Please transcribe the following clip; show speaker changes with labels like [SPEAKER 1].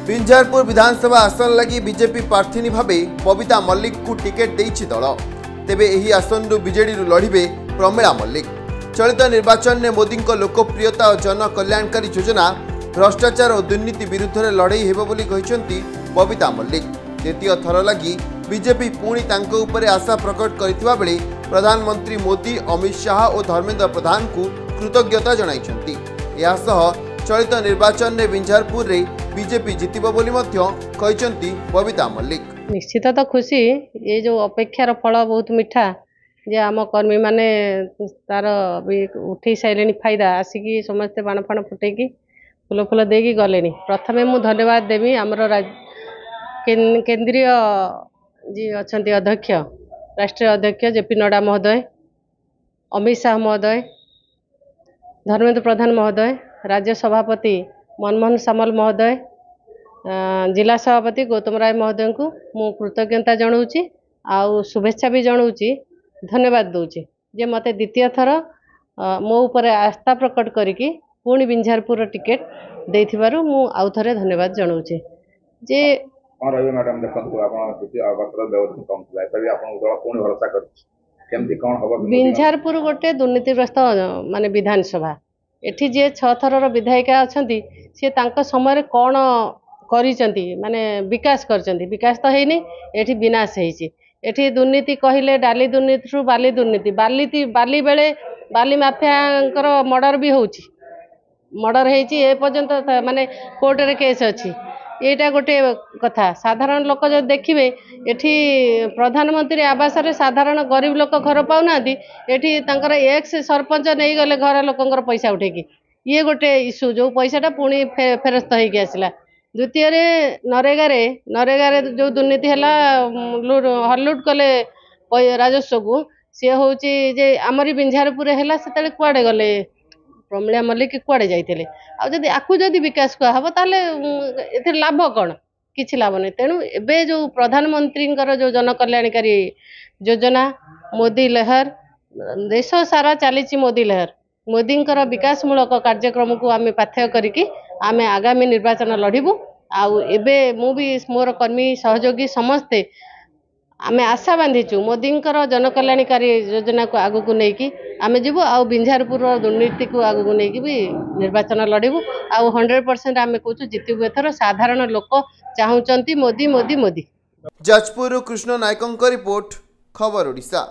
[SPEAKER 1] बिंझारपुर विधानसभा आसन लगी बीजेपी प्रार्थी भावे बबिता मल्लिक को टिकेट देइछि दल। तेबे एही आसन बीजेडी लड़िबे प्रमिला मल्लिक। चलित निर्वाचन में मोदी लोकप्रियता और जन कल्याणकारी योजना भ्रष्टाचार और दुर्नीति विरुद्ध में लड़ई हेब बोली कहिसेंती बबिता मल्लिक। द्वितीय थर लगी बीजेपी पुणी तांको उपरे आशा प्रकट करथिबा बेले प्रधानमंत्री मोदी अमित शाह और धर्मेंद्र प्रधान को कृतज्ञता जणाइछंती। यासह चलित निर्वाचन में बिंझारपुर रे बीजेपी जितिबो बोली मध्य कहिसेंती बबिता मल्लिक।
[SPEAKER 2] निश्चित तो खुशी ये जो अपेक्षार फल बहुत मिठा जे आम कर्मी माने तार उठे सारे फायदा आसिकी समस्ते बाण फाण फुटेकी फुल फुल देकी गले। प्रथमे मु धन्यवाद देवी आमर केंद्रीय जी अच्छा अध्यक्ष राष्ट्रीय अध्यक्ष जेपी नड्डा महोदय, अमित शाह महोदय, धर्मेंद्र प्रधान महोदय, राज्य सभापति मनमोहन सामल महोदय, जिला सभापति गौतम राय महोदय को मु कृतज्ञता जनाऊँगी आउ शुभेच्छा भी जनाऊँगी, धन्यवाद दूची जे मते द्वितीय थर मो ऊपर आस्था प्रकट करिकी पुणी बिंझारपुर टिकेट देइथिबारु मु आउ थरे धन्यवाद जनाऊँगी। जे
[SPEAKER 3] कौन रही मैडम देखो आप
[SPEAKER 2] बिंझारपुर गोटे दुर्नीतिग्रस्त माने विधानसभा एठी जे 6 थरर विधायिका अछंती से तांका समय कौन करिसंती माने विकास करचंती। विकास तो हेनी एठी विनाश हेछि। एठी दुर्नीति कहिले डाली दुर्नीति बाली दुर्नीति बाली बेले बाली माफियांकर मर्डर भी होछि। मर्डर हेछि ए पर्यंत माने कोर्ट रे केस अछि। एटा गोटे कथा साधारण लोक जो देखिबे एठी प्रधानमंत्री आवास रे साधारण गरीब लोक घर पाउनांती एठी तांकर एक्स सरपंच नहीं गले घर लोकंकर पैसा उठेकी ये गोटे इश्यू जो पैसाटा पुणी फेरस्त होइके आसिला। द्वितीय रे नरेगा रे जो दुर्नीति हैला हरलुट कले राजस्व को सी होची जे आमरी बिंझारपुर हैला सेतले कुआडे गले प्रमिला मल्लिक कुआडे जाइथिले आ जदी आकु जदी विकास को हबो ताले एथे लाभ कोन किछि लाभ नै। तेणु एबे जो प्रधानमंत्री जो जन कल्याणकारी योजना मोदी लहर देश सारा चली मोदी लहर मोदी विकासमूलक कार्यक्रम को आम पाथ्य करिकी आम आगामी निर्वाचन लड़िबू। आउ एबे मु भी मोर कर्मी सहयोगी समस्ते आम आशा बांधीचु मोदी जन कल्याणकारी योजना को आगु को लेकिन आम जीवु आउ बिंझारपुर दुर्नीति को आगु को लेकिन भी निर्वाचन लड़िबू। आउ 100% आम कहूँ जितबू एथर साधारण लोक चाहूँगी मोदी मोदी मोदी।
[SPEAKER 1] जाजपुर कृष्ण नायकों रिपोर्ट खबर ओडिशा।